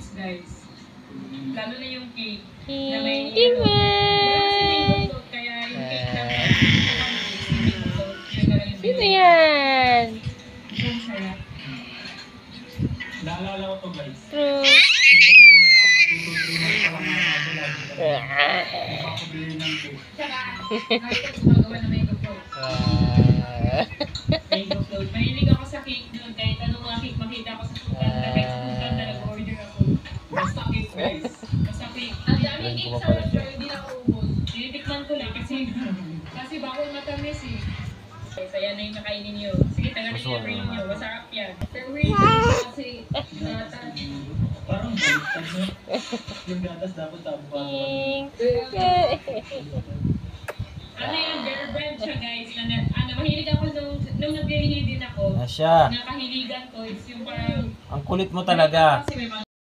sweets, guys. Lalo na yung cake. Na may Hindi man. Kaya yung cake na Sino yan? ang sarap. Naalala ko to guys. True. Napakabili ng cake. Tsaka, nakita ko gumagawa na mango float. Mango float. Mahilig ako sa cake doon. Kahit anong mga cake makita ko sa sukan na kahit sa sukan na nag-order ako. Basta cake guys. Basta cake. Ang daming cake sa rest pero hindi na ubos. Tinitikman ko lang kasi bawal matamis eh. So yan na yung nakainin nyo. Sige, tanganin nyo yung nyo. Masarap yan. Pero wait, kasi Parang baliktad no? Yung gatas dapat tabuan. ano yan, bear brand siya guys. Mahilig ako nung nag-reheal din ako. Asya. Nakahiligan ko is yung parang Ang kulit mo talaga. kasi may mga